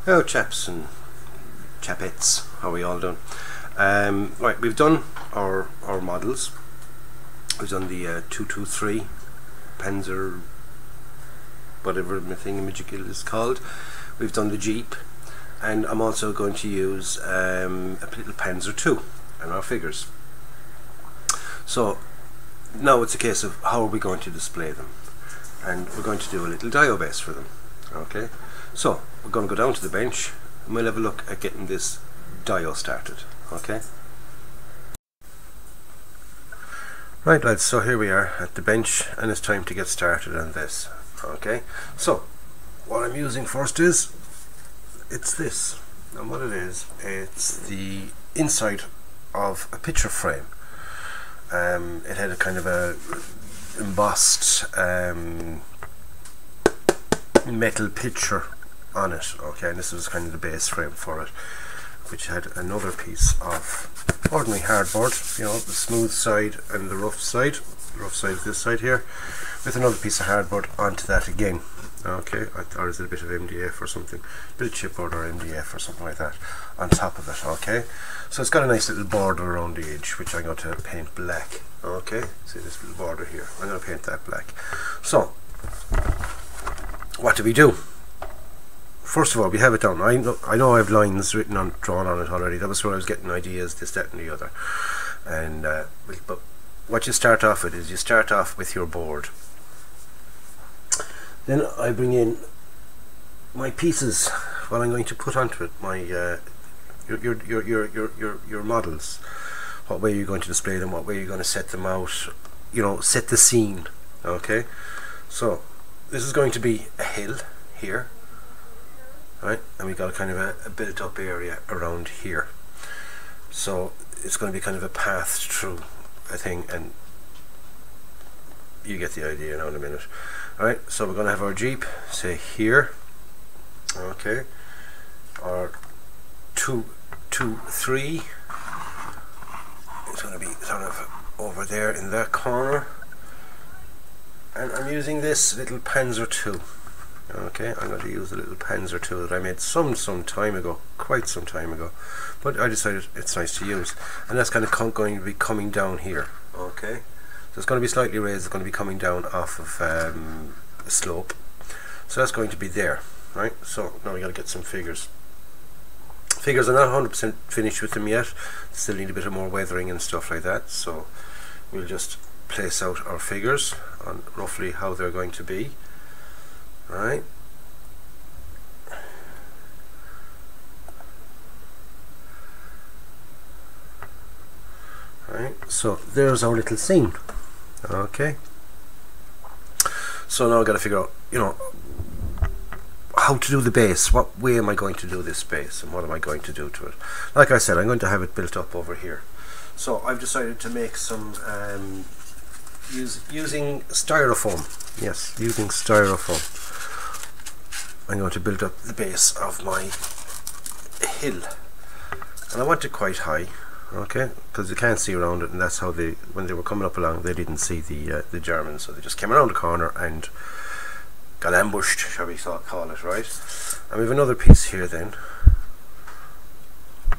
Hello chaps and chapettes, how are we all doing? Right, we've done our models. We've done the 223 Panzer, whatever the thingamajiggle is called. We've done the Jeep, and I'm also going to use a little Panzer II and our figures. So now it's a case of how are we going to display them, and we're going to do a little dio base for them. Okay, so we're going to go down to the bench and we'll have a look at getting this dio started. Okay, right lads, so here we are at the bench and it's time to get started on this. Okay, so what I'm using first is it's this, and what it is, it's the inside of a picture frame. It had a kind of a embossed metal picture on it. Okay, and this was kind of the base frame for it, which had another piece of ordinary hardboard, you know, the smooth side and the rough side. The rough side is this side here, with another piece of hardboard onto that again. Okay, or is it a bit of MDF or something, a bit of chipboard or MDF or something like that on top of it. Okay, so it's got a nice little border around the edge, which I'm going to paint black. Okay, see this little border here, I'm going to paint that black. So what do we do? First of all, we have it down. I know I have lines written on, drawn on it already. That was where I was getting ideas, this, that and the other. And but what you start off with is you start off with your board. Then I bring in my pieces, what I'm going to put onto it, my your models. What way you're going to display them, what way you're going to set them out, you know, set the scene. Okay, so this is going to be a hill here, right, and we've got kind of a built up area around here, so it's going to be kind of a path through a thing, and you get the idea now in a minute. Alright, so we're going to have our Jeep, say here, okay, or 2, 2, 3, it's going to be sort of over there in that corner, and I'm using this little Panzer II. Okay, I'm going to use a little Panzer II that I made some time ago, quite some time ago, but I decided it's nice to use, and that's kind of going to be coming down here. Okay, so it's going to be slightly raised, it's going to be coming down off of a slope, so that's going to be there, right? So now we got to get some figures. Figures are not 100% finished with them yet, still need a bit of more weathering and stuff like that, so we'll just place out our figures on roughly how they're going to be. Right, so there's our little scene. Okay, so now I've got to figure out, you know, how to do the base. What way am I going to do this base, and what am I going to do to it? Like I said, I'm going to have it built up over here, so I've decided to make some using styrofoam. Yes, using styrofoam. I'm going to build up the base of my hill, and I want it quite high, okay, because you can't see around it, and that's how they, when they were coming up along, they didn't see the Germans, so they just came around the corner and got ambushed, shall we call it, right? And we have another piece here then,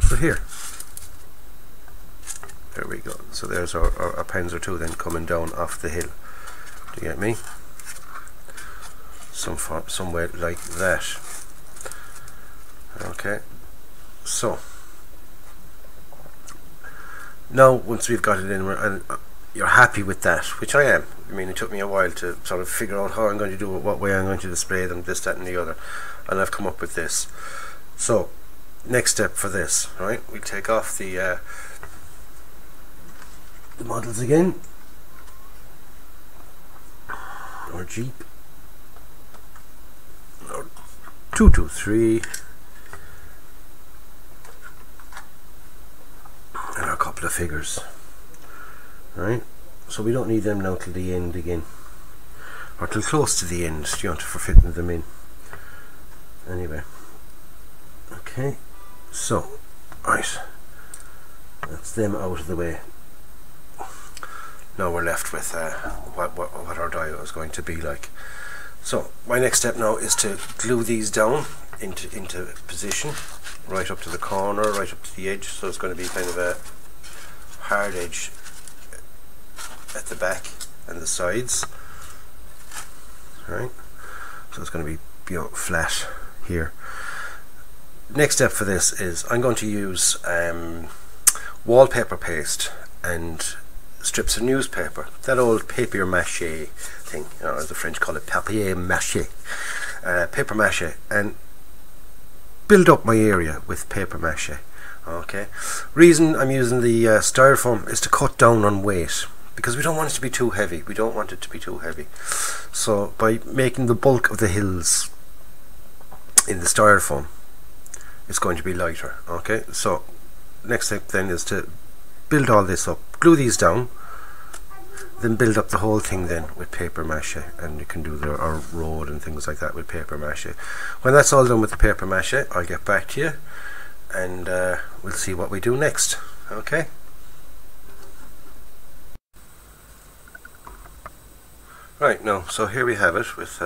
so here, there we go, so there's our Panzer II then coming down off the hill. Do you get me? Somewhere like that. Okay, so now once we've got it in, and you're happy with that, which I am. I mean, it took me a while to sort of figure out how I'm going to do it, what way I'm going to display them, this, that and the other, and I've come up with this. So next step for this, right, we take off the models again, our Jeep, 2, 2, 3, and a couple of figures, right? So we don't need them now till the end again, or till close to the end, you know, for fitting them in. Anyway, okay, so right, that's them out of the way. Now we're left with what our dio is going to be like. So my next step now is to glue these down into position, right up to the corner, right up to the edge. So it's going to be kind of a hard edge at the back and the sides. Right, so it's going to be, you know, flat here. Next step for this is I'm going to use wallpaper paste and strips of newspaper, that old papier mâché thing, you know, as the French call it, papier mâché, paper mâché, and build up my area with paper mâché. Okay, reason I'm using the styrofoam is to cut down on weight, because we don't want it to be too heavy. We don't want it to be too heavy. So by making the bulk of the hills in the styrofoam, it's going to be lighter. Okay, so next step then is to build all this up, glue these down, then build up the whole thing then with paper mâché, and you can do our road and things like that with paper mâché. When that's all done with the paper mâché, I'll get back to you and we'll see what we do next. Okay. Right, now, so here we have it with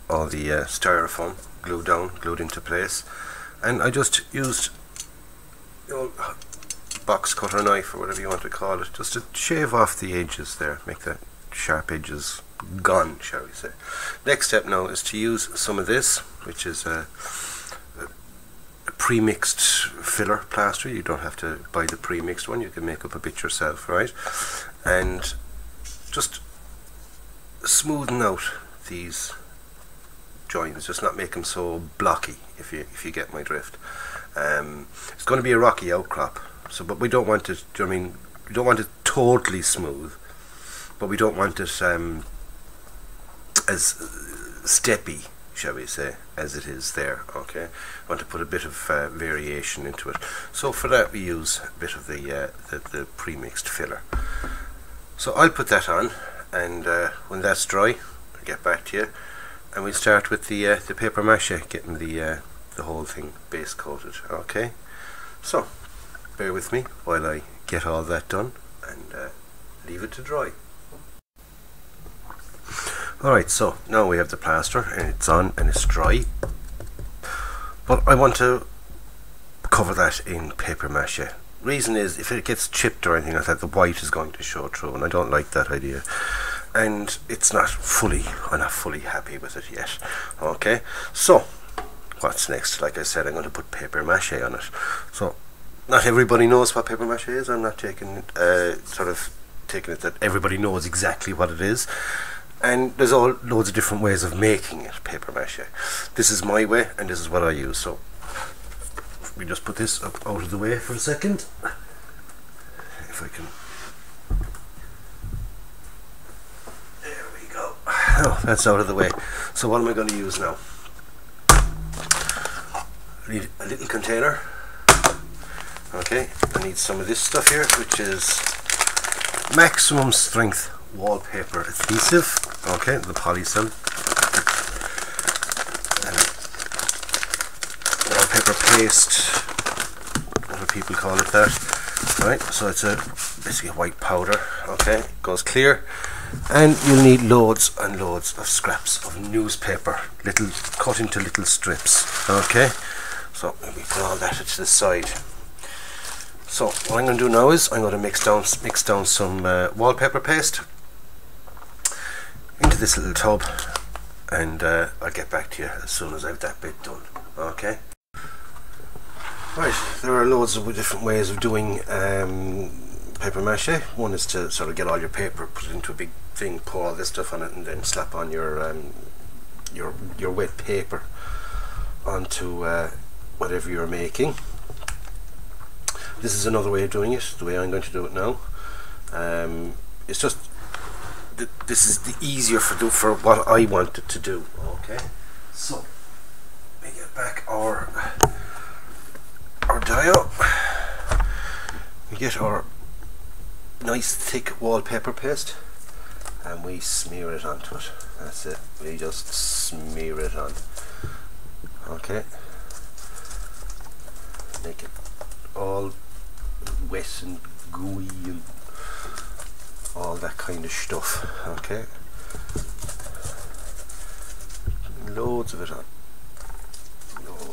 all the styrofoam glued into place, and I just used the old box cutter knife or whatever you want to call it, just to shave off the edges there, make the sharp edges gone, shall we say. Next step now is to use some of this, which is a pre-mixed filler plaster. You don't have to buy the pre-mixed one, you can make up a bit yourself, right? And just smoothen out these joints, just not make them so blocky, if you get my drift. It's going to be a rocky outcrop, so but we don't want it, do you know what I mean, we don't want it totally smooth, but we don't want it as steppy, shall we say, as it is there. Okay, I want to put a bit of variation into it, so for that we use a bit of the pre-mixed filler. So I'll put that on, and when that's dry I'll get back to you, and we'll start with the paper mâché, getting the whole thing base coated. Okay, so bear with me while I get all that done and leave it to dry. Alright, so now we have the plaster and it's on and it's dry, but I want to cover that in paper mâché. Reason is, if it gets chipped or anything like that, the white is going to show through, and I don't like that idea, and it's not fully, I'm not fully happy with it yet. Okay, so what's next? Like I said, I'm going to put paper mâché on it. So not everybody knows what paper mâché is. I'm not taking taking it that everybody knows exactly what it is, and there's all loads of different ways of making it, paper mâché. This is my way and this is what I use. So we just put this up out of the way for a second, if I can. There we go. Oh, that's out of the way. So what am I going to use now? I need a little container. Okay, I need some of this stuff here, which is maximum strength wallpaper adhesive. Okay, the polycell. Wallpaper paste, other people call it that. Right, so it's basically a white powder. Okay, goes clear, and you'll need loads and loads of scraps of newspaper, cut into little strips. Okay, so let me put all that to the side. So what I'm going to do now is I'm going to mix down some wallpaper paste into this little tub, and I'll get back to you as soon as I've that bit done. Okay. Right, there are loads of different ways of doing paper mâché. One is to sort of get all your paper, put it into a big thing, pour all this stuff on it, and then slap on your wet paper onto whatever you're making. This is another way of doing it, the way I'm going to do it now. It's just this is the easier for what I wanted to do. Okay, so let me get back our dial. We get our nice thick wallpaper paste and we smear it onto it. That's it. We just smear it on. Okay. Make it all wet and gooey and all that kind of stuff. Okay. Loads of it on. Loads.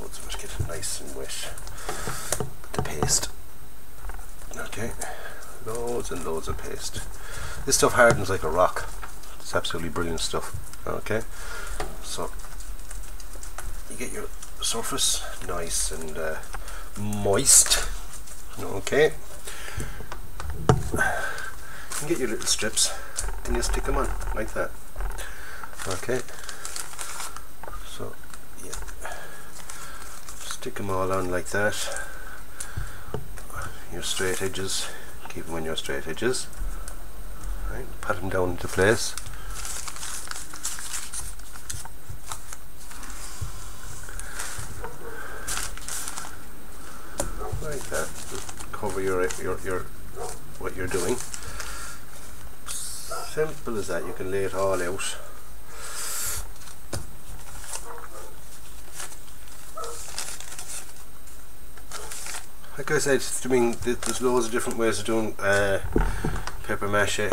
and loads of paste. This stuff hardens like a rock. It's absolutely brilliant stuff. Okay, so you get your surface nice and moist. Okay, you can get your little strips and you stick them on like that. Okay, so yeah, stick them all on like that. Your straight edges, keep them on your straight edges. Right, pat them down into place. Like that. Just cover your what you're doing. Simple as that. You can lay it all out. Like I said, there's loads of different ways of doing paper mache.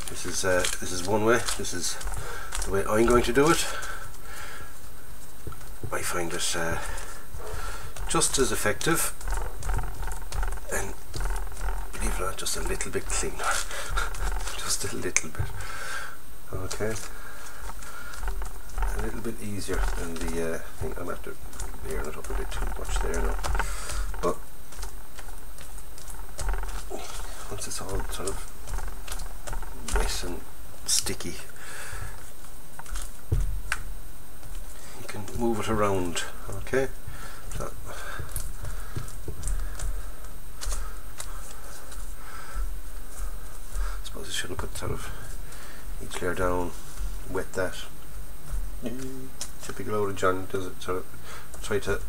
This is one way. This is the way I'm going to do it. I find it just as effective, and believe it or not, just a little bit cleaner. Just a little bit. Okay. A little bit easier than the thing. I'm after layering it up a bit too much there now. But once it's all sort of wet and sticky, you can move it around. Okay, so I suppose I should have put sort of each layer down, wet that. Typical load of John does it, sort of try to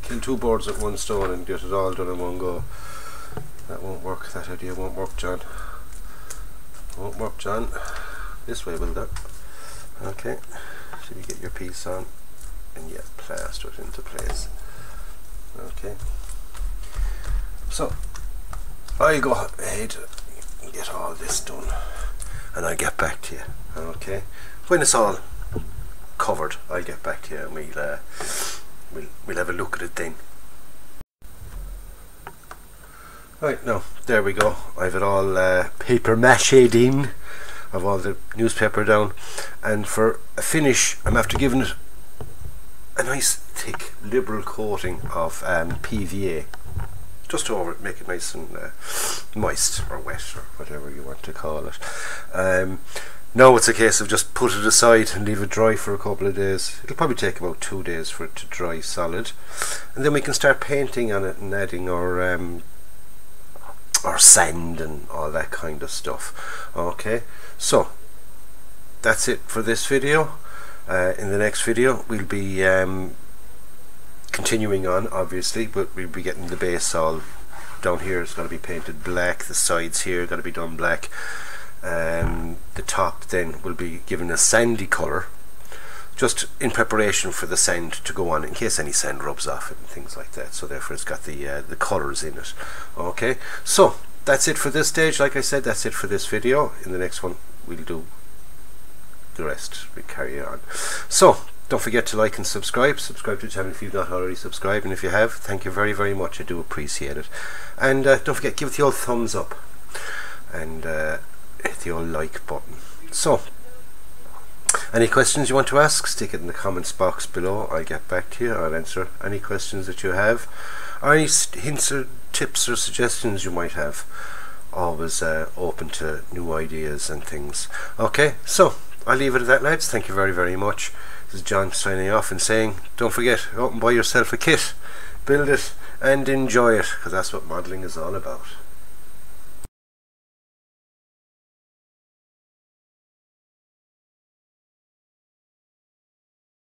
kill two birds with one stone and get it all done in one go. That won't work. That idea won't work, John. Won't work, John. This way will do. Okay, so you get your piece on and you plaster it into place. Okay, so I'll go ahead and get all this done and I'll get back to you. Okay, when it's all covered, I'll get back to you and we'll have a look at it then. Right, now there we go. I've it all paper mache'd in. I've all the newspaper down, and for a finish I'm after giving it a nice thick liberal coating of PVA just over it, make it nice and moist or wet or whatever you want to call it. Now it's a case of just put it aside and leave it dry for a couple of days. It'll probably take about 2 days for it to dry solid, and then we can start painting on it and adding our sand and all that kind of stuff. Okay, so that's it for this video. In the next video we'll be continuing on, obviously, but we'll be getting the base all down here. It's going to be painted black, the sides here got to be done black. The top then will be given a sandy colour, just in preparation for the sand to go on in case any sand rubs off it and things like that, so therefore it's got the colours in it. Okay, so that's it for this stage. Like I said, that's it for this video. In the next one we'll do the rest, we carry on. So don't forget to like and subscribe to the channel if you've not already subscribed, and if you have, thank you very, very much. I do appreciate it. And don't forget, give it the old thumbs up and hit the old like button. So any questions you want to ask, stick it in the comments box below. I'll get back to you. I'll answer any questions that you have, or any hints or tips or suggestions you might have. Always open to new ideas and things. Okay, so I'll leave it at that, lads. Thank you very, very much. This is John signing off and saying, don't forget, go out and buy yourself a kit, build it and enjoy it, because that's what modelling is all about.